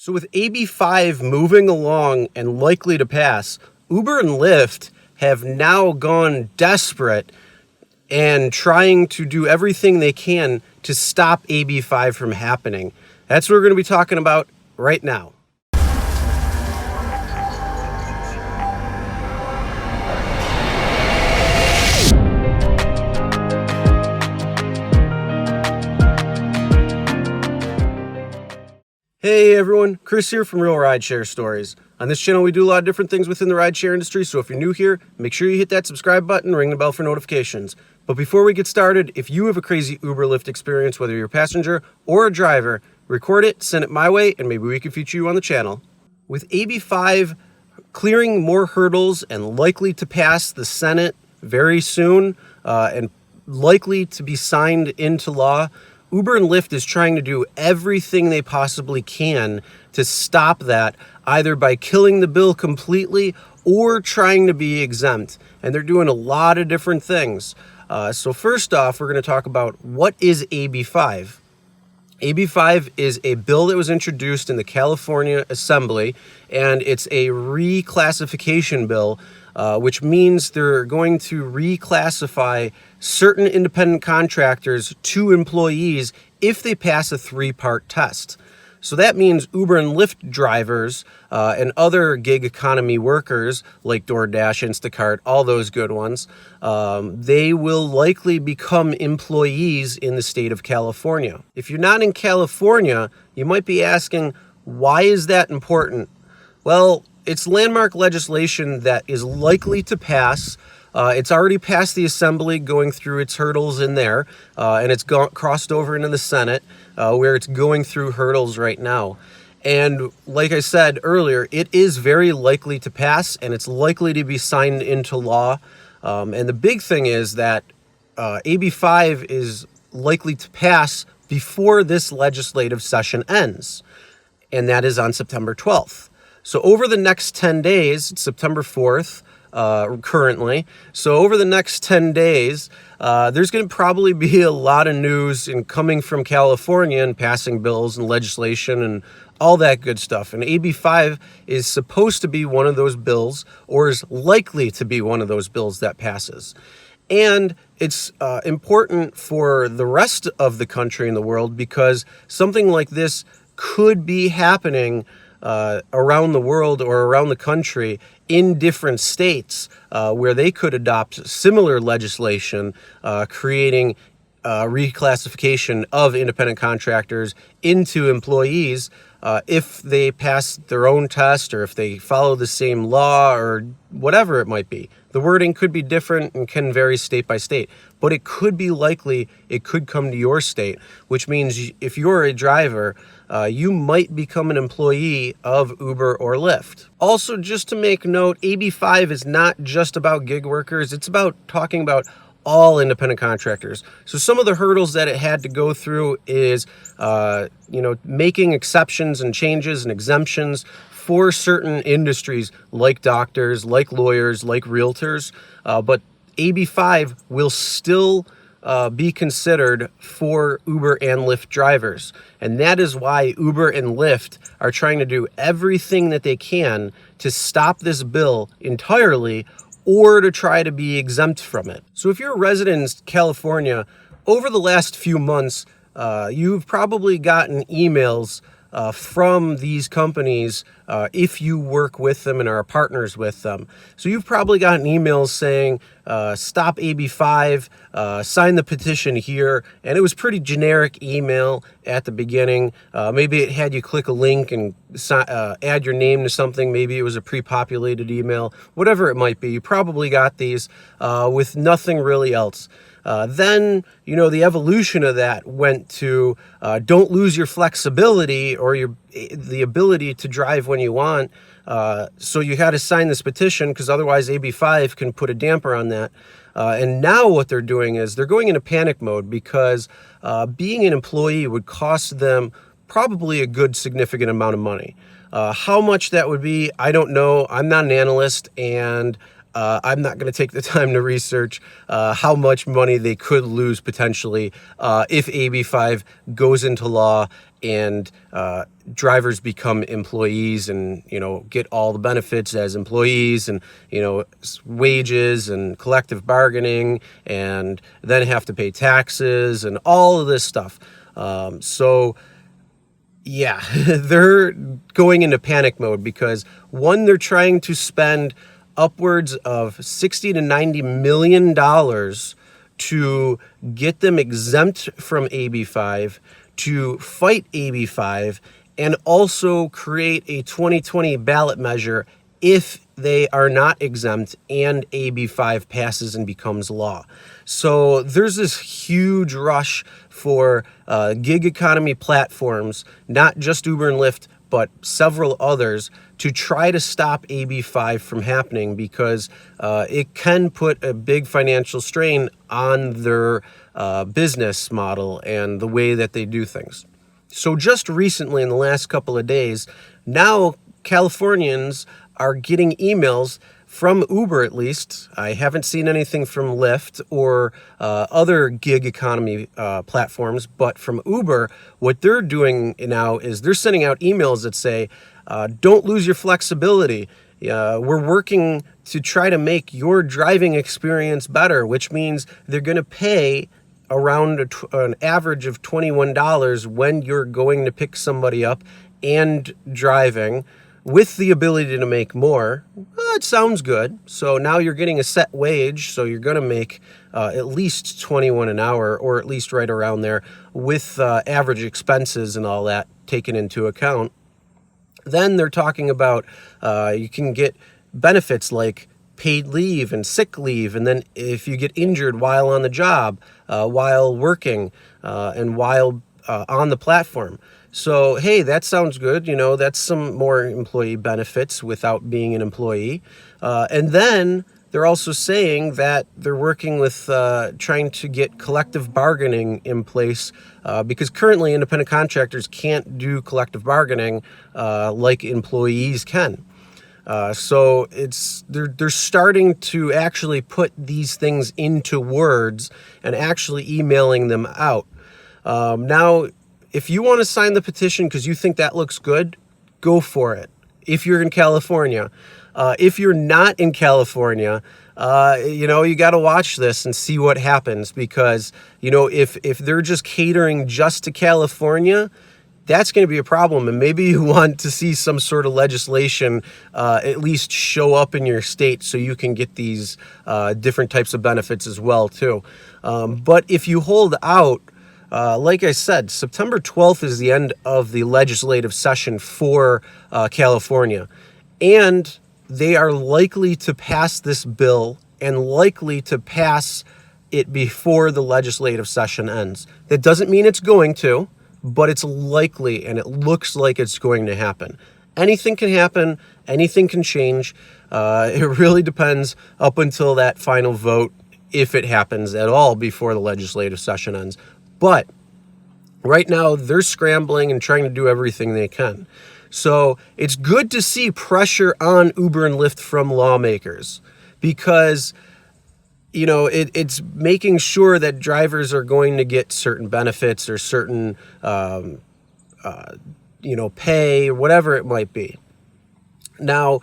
So with AB5 moving along and likely to pass, Uber and Lyft have now gone desperate and trying to do everything they can to stop AB5 from happening. That's what we're going to be talking about right now. Hey everyone, Chris here from Real Rideshare Stories. On this channel we do a lot of different things within the rideshare industry, so if you're new here, make sure you hit that subscribe button, ring the bell for notifications. But before we get started, if you have a crazy Uber Lyft experience, whether you're a passenger or a driver, record it, send it my way, and maybe we can feature you on the channel. With AB5 clearing more hurdles and likely to pass the Senate very soon, and likely to be signed into law, Uber and Lyft is trying to do everything they possibly can to stop that, either by killing the bill completely or trying to be exempt. And they're doing a lot of different things. So first off, we're going to talk about what is AB5. AB5 is a bill that was introduced in the California Assembly, and it's a reclassification bill, which means they're going to reclassify certain independent contractors to employees if they pass a three-part test. So that means Uber and Lyft drivers and other gig economy workers like DoorDash, Instacart, all those good ones, they will likely become employees in the state of California. If you're not in California, you might be asking, why is that important? Well, it's landmark legislation that is likely to pass. It's already passed the Assembly, going through its hurdles in there, and it's crossed over into the Senate, where it's going through hurdles right now. And like I said earlier, it is very likely to pass, and it's likely to be signed into law. And the big thing is that AB5 is likely to pass before this legislative session ends, and that is on September 12th. So over the next 10 days, it's September 4th, currently. So over the next 10 days, there's going to probably be a lot of news coming from California and passing bills and legislation and all that good stuff. And AB5 is supposed to be one of those bills, or is likely to be one of those bills that passes. And it's important for the rest of the country and the world, because something like this could be happening around the world or around the country in different states where they could adopt similar legislation, creating reclassification of independent contractors into employees if they pass their own test or if they follow the same law or whatever it might be. The wording could be different and can vary state by state, but it could be likely it could come to your state, which means if you're a driver, you might become an employee of Uber or Lyft. Also, just to make note, AB5 is not just about gig workers. It's about talking about all independent contractors. So some of the hurdles that it had to go through is, making exceptions and changes and exemptions for certain industries like doctors, like lawyers, like realtors. But AB5 will still be considered for Uber and Lyft drivers. And that is why Uber and Lyft are trying to do everything that they can to stop this bill entirely or to try to be exempt from it. So if you're a resident in California, over the last few months, you've probably gotten emails from these companies if you work with them and are partners with them. So you've probably gotten emails saying, stop AB5, sign the petition here. And it was pretty generic email at the beginning. Maybe it had you click a link and add your name to something. Maybe it was a pre-populated email, whatever it might be. You probably got these with nothing really else. Then, the evolution of that went to don't lose your flexibility or the ability to drive when you want. So you had to sign this petition because otherwise AB5 can put a damper on that. And now what they're doing is they're going into panic mode because being an employee would cost them probably a good significant amount of money. How much that would be, I don't know. I'm not an analyst, and I'm not going to take the time to research how much money they could lose potentially if AB5 goes into law and drivers become employees and, get all the benefits as employees and, wages and collective bargaining, and then have to pay taxes and all of this stuff. Yeah, they're going into panic mode because, one, they're trying to spend upwards of $60 to $90 million to get them exempt from AB5, to fight AB5, and also create a 2020 ballot measure if they are not exempt and AB5 passes and becomes law. So there's this huge rush for gig economy platforms, not just Uber and Lyft, but several others, to try to stop AB5 from happening because it can put a big financial strain on their business model and the way that they do things. So just recently, in the last couple of days, now Californians are getting emails from Uber, at least. I haven't seen anything from Lyft or other gig economy platforms, but from Uber, what they're doing now is they're sending out emails that say, don't lose your flexibility. We're working to try to make your driving experience better, which means they're going to pay around an average of $21 when you're going to pick somebody up and driving, with the ability to make more. Well, it sounds good. So now you're getting a set wage, so you're going to make at least $21 an hour, or at least right around there, with average expenses and all that taken into account. Then they're talking about you can get benefits like paid leave and sick leave, and then if you get injured while on the job, while working, and while on the platform. So, hey, that sounds good. That's some more employee benefits without being an employee. And then they're also saying that they're working with trying to get collective bargaining in place because currently independent contractors can't do collective bargaining like employees can. So they're starting to actually put these things into words and actually emailing them out. Now, if you want to sign the petition because you think that looks good, go for it. If you're in California. If you're not in California, you got to watch this and see what happens because, if they're just catering just to California, that's going to be a problem. And maybe you want to see some sort of legislation at least show up in your state so you can get these different types of benefits as well, too. But if you hold out, like I said, September 12th is the end of the legislative session for California. And they are likely to pass this bill and likely to pass it before the legislative session ends. That doesn't mean it's going to, but it's likely, and it looks like it's going to happen. Anything can happen. Anything can change. It really depends up until that final vote, if it happens at all before the legislative session ends. But right now, they're scrambling and trying to do everything they can. So it's good to see pressure on Uber and Lyft from lawmakers because, it's making sure that drivers are going to get certain benefits or certain, pay or whatever it might be. Now,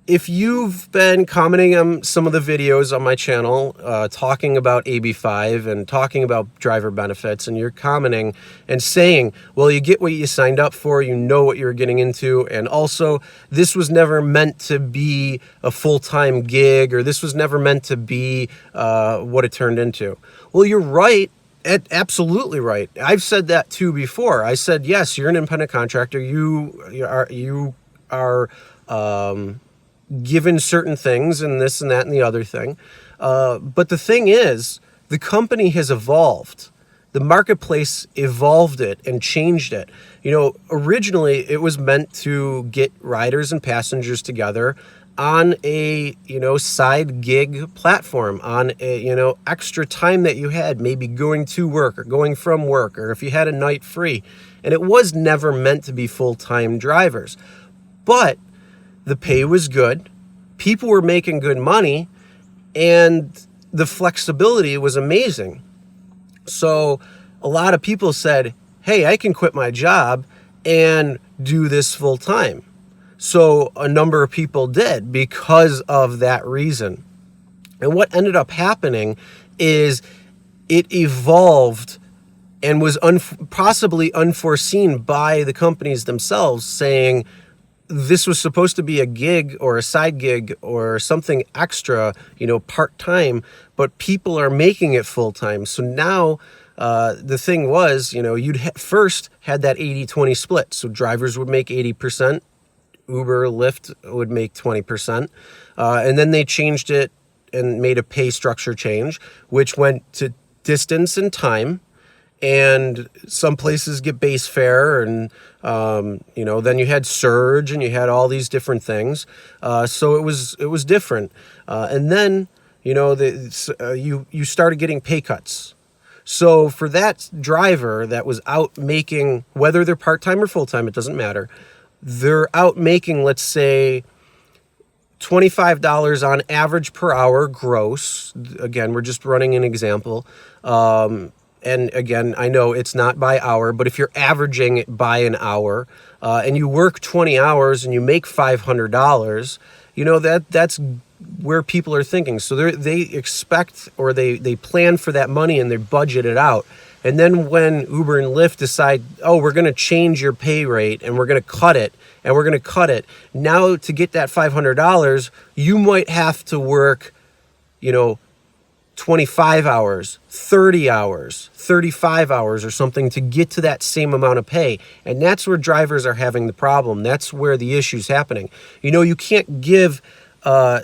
if you've been commenting on some of the videos on my channel talking about AB5 and talking about driver benefits, and you're commenting and saying, well, you get what you signed up for, you know what you're getting into, and also this was never meant to be a full-time gig, or this was never meant to be what it turned into. Well, you're right. Absolutely right. I've said that too before. I said, yes, you're an independent contractor. You are given certain things and this and that and the other thing. But the thing is, the company has evolved. The marketplace evolved it and changed it. Originally it was meant to get riders and passengers together on a, side gig platform, on a, extra time that you had, maybe going to work or going from work, or if you had a night free. And it was never meant to be full-time drivers. But the pay was good, people were making good money, and the flexibility was amazing. So a lot of people said, hey, I can quit my job and do this full time. So a number of people did because of that reason. And what ended up happening is it evolved and was possibly unforeseen by the companies themselves, saying this was supposed to be a gig or a side gig or something extra, part-time, but people are making it full-time. So now the thing was, you'd first had that 80-20 split. So drivers would make 80%, Uber, Lyft would make 20%. And then they changed it and made a pay structure change, which went to distance and time. And some places get base fare, and then you had surge, and you had all these different things. So it was different. And then you started getting pay cuts. So for that driver that was out making, whether they're part-time or full-time, it doesn't matter, they're out making, let's say, $25 on average per hour gross. Again, we're just running an example. And again, I know it's not by hour, but if you're averaging it by an hour, and you work 20 hours and you make $500, that's where people are thinking. So they expect, or they plan for that money and they budget it out. And then when Uber and Lyft decide, we're going to change your pay rate and we're going to cut it, now to get that $500, you might have to work, 25 hours, 30 hours, 35 hours or something to get to that same amount of pay. And that's where drivers are having the problem. That's where the issue's happening. You can't give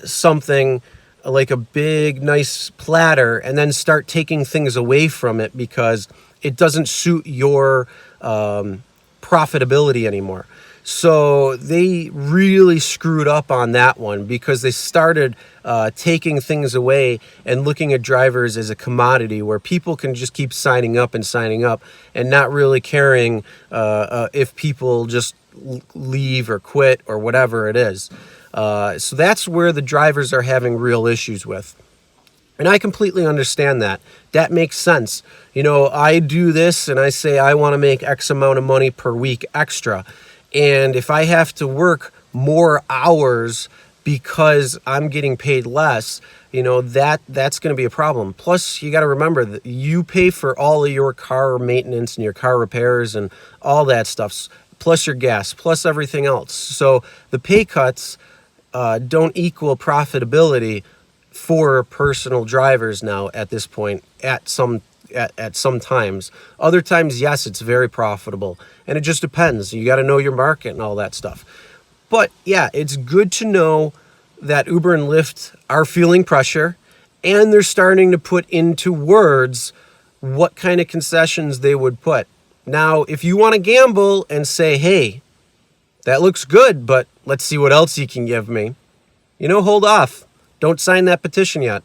something like a big, nice platter and then start taking things away from it because it doesn't suit your profitability anymore. So they really screwed up on that one because they started taking things away and looking at drivers as a commodity where people can just keep signing up and not really caring if people just leave or quit or whatever it is. So that's where the drivers are having real issues with. And I completely understand that. That makes sense. I do this and I say I want to make X amount of money per week extra. And if I have to work more hours because I'm getting paid less, that's going to be a problem. Plus, you got to remember that you pay for all of your car maintenance and your car repairs and all that stuff, plus your gas, plus everything else. So the pay cuts don't equal profitability for personal drivers now at this point at some times. Other times, yes, it's very profitable. And it just depends. You got to know your market and all that stuff. But yeah, it's good to know that Uber and Lyft are feeling pressure and they're starting to put into words what kind of concessions they would put. Now, if you want to gamble and say, hey, that looks good, but let's see what else you can give me, hold off. Don't sign that petition yet.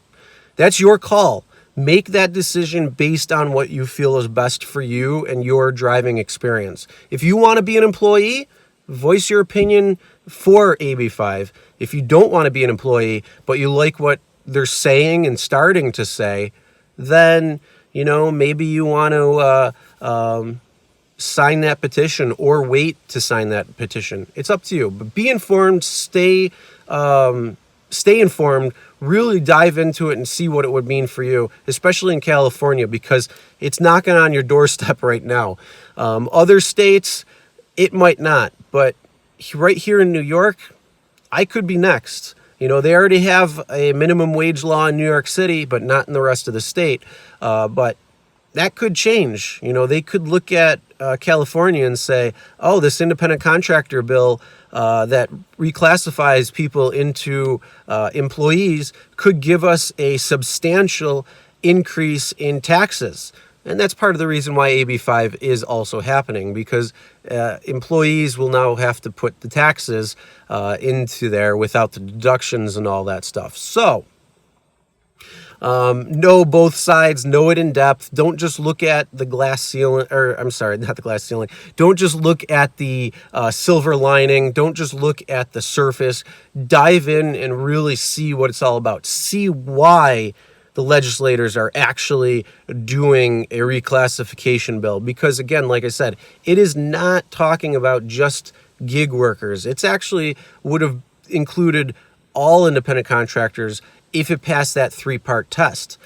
That's your call. Make that decision based on what you feel is best for you and your driving experience. If you want to be an employee, voice your opinion for AB5. If you don't want to be an employee, but you like what they're saying and starting to say, then, maybe you want to sign that petition or wait to sign that petition. It's up to you. But be informed, stay informed, really dive into it and see what it would mean for you, especially in California, because it's knocking on your doorstep right now. Other states, it might not, but right here in New York, I could be next. They already have a minimum wage law in New York City, but not in the rest of the state. But that could change. They could look at California and say, this independent contractor bill that reclassifies people into employees could give us a substantial increase in taxes. And that's part of the reason why AB5 is also happening, because employees will now have to put the taxes into there without the deductions and all that stuff. So know both sides, know it in depth. Don't just look at the glass ceiling, not the glass ceiling. Don't just look at the silver lining. Don't just look at the surface. Dive in and really see what it's all about. See why the legislators are actually doing a reclassification bill. Because again, like I said, it is not talking about just gig workers. It's actually would have included all independent contractors if it passed that 3-part test.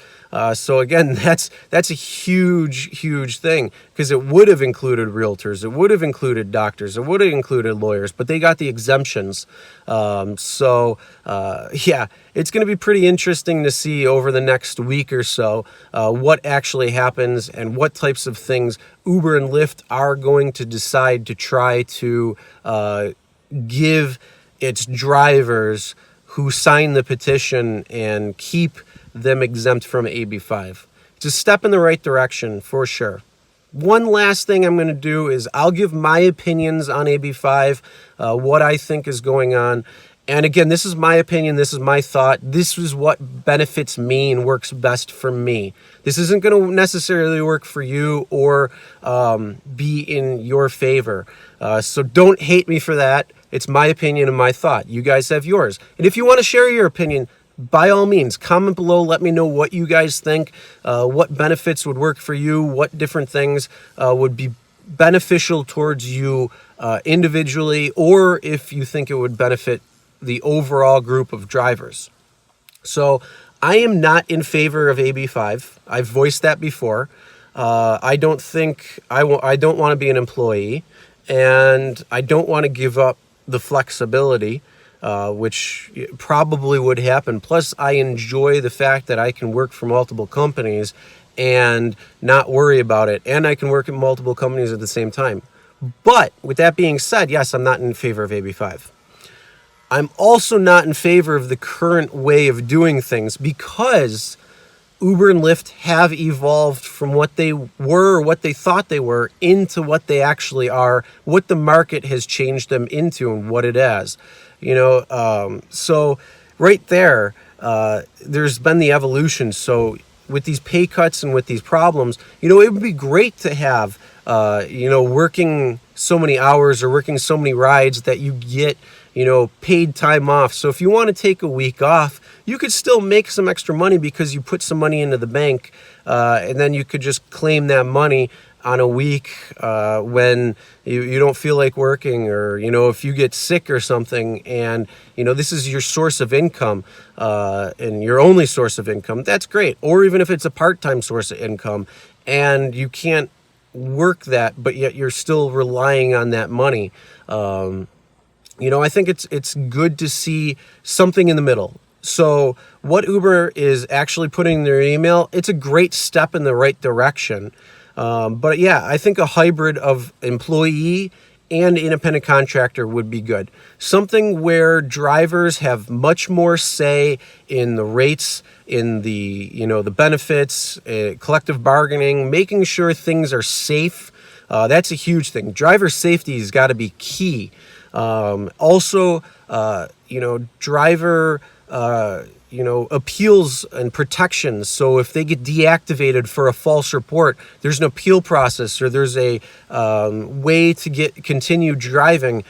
So again, that's a huge thing, because it would have included realtors, it would have included doctors, it would have included lawyers, but they got the exemptions. Yeah, it's going to be pretty interesting to see over the next week or so what actually happens and what types of things Uber and Lyft are going to decide to try to give its drivers who sign the petition and keep them exempt from AB5. It's a step in the right direction for sure. One last thing I'm going to do is I'll give my opinions on AB5, what I think is going on. And again, this is my opinion, this is my thought, this is what benefits me and works best for me. This isn't going to necessarily work for you or be in your favor. So don't hate me for that. It's my opinion and my thought. You guys have yours. And if you want to share your opinion, by all means, comment below. Let me know what you guys think, what benefits would work for you, what different things would be beneficial towards you individually, or if you think it would benefit the overall group of drivers. So I am not in favor of AB5. I've voiced that before. I don't think I don't want to be an employee, and I don't want to give up the flexibility, which probably would happen. Plus, I enjoy the fact that I can work for multiple companies and not worry about it, and I can work at multiple companies at the same time. But with that being said, yes, I'm not in favor of AB5. I'm also not in favor of the current way of doing things, because Uber and Lyft have evolved from what they were, or what they thought they were, into what they actually are, what the market has changed them into and what it is. So right there, there's been the evolution. So with these pay cuts and with these problems, it would be great to have, working so many hours or working so many rides that you get, paid time off. So if you want to take a week off, you could still make some extra money because you put some money into the bank, and then you could just claim that money on a week when you don't feel like working, or if you get sick or something, and this is your source of income, and your only source of income, that's great. Or even if it's a part-time source of income and you can't work that, but yet you're still relying on that money, I think it's good to see something in the middle. So what Uber is actually putting in their email, it's a great step in the right direction. But yeah, I think a hybrid of employee and independent contractor would be good. Something where drivers have much more say in the rates, in the, the benefits, collective bargaining, making sure things are safe. That's a huge thing. Driver safety has got to be key. Also, driver, appeals and protections. So if they get deactivated for a false report, there's an appeal process, or there's a way to continue driving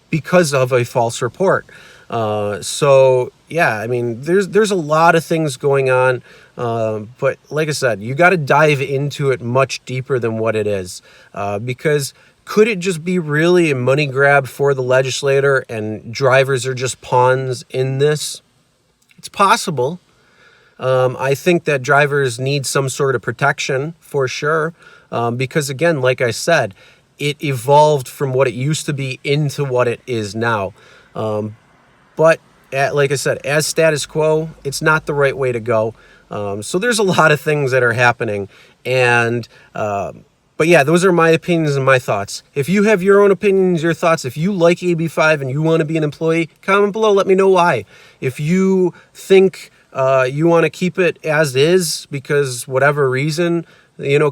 because of a false report. So yeah, I mean, there's a lot of things going on. But like I said, you got to dive into it much deeper than what it is, because could it just be really a money grab for the legislator and drivers are just pawns in this? It's possible. I think that drivers need some sort of protection for sure, because again, like I said, it evolved from what it used to be into what it is now. But like I said, as status quo, it's not the right way to go. So there's a lot of things that are happening, and but yeah, those are my opinions and my thoughts. If you have your own opinions, your thoughts, if you like AB5 and you want to be an employee, comment below, let me know why. If you think you want to keep it as is because whatever reason,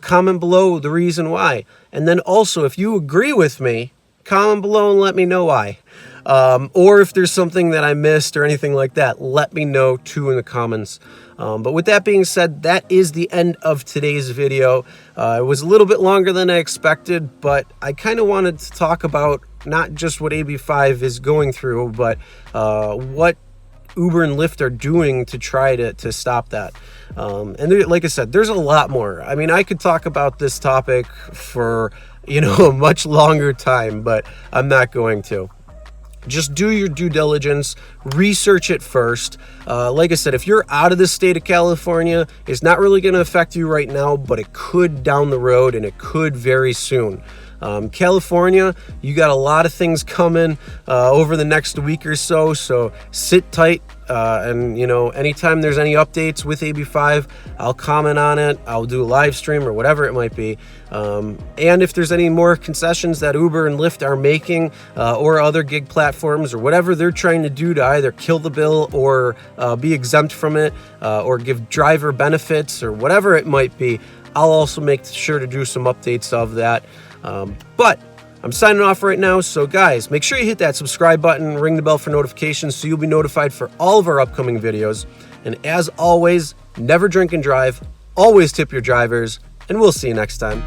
comment below the reason why. And then also, if you agree with me, comment below and let me know why. Or if there's something that I missed or anything like that, let me know too in the comments. But with that being said, that is the end of today's video. It was a little bit longer than I expected, but I kind of wanted to talk about not just what AB5 is going through, but what Uber and Lyft are doing to try to stop that. And there, like I said, there's a lot more. I mean, I could talk about this topic for, a much longer time, but I'm not going to. Just do your due diligence, research it first. Like I said, if you're out of the state of California, it's not really going to affect you right now, but it could down the road, and it could very soon. California, you got a lot of things coming over the next week or so sit tight. And anytime there's any updates with AB5, I'll comment on it. I'll do a live stream or whatever it might be. And if there's any more concessions that Uber and Lyft are making, or other gig platforms or whatever they're trying to do to either kill the bill or be exempt from it, or give driver benefits or whatever it might be, I'll also make sure to do some updates of that. But I'm signing off right now, so guys, make sure you hit that subscribe button, ring the bell for notifications so you'll be notified for all of our upcoming videos. And as always, never drink and drive, always tip your drivers, and we'll see you next time.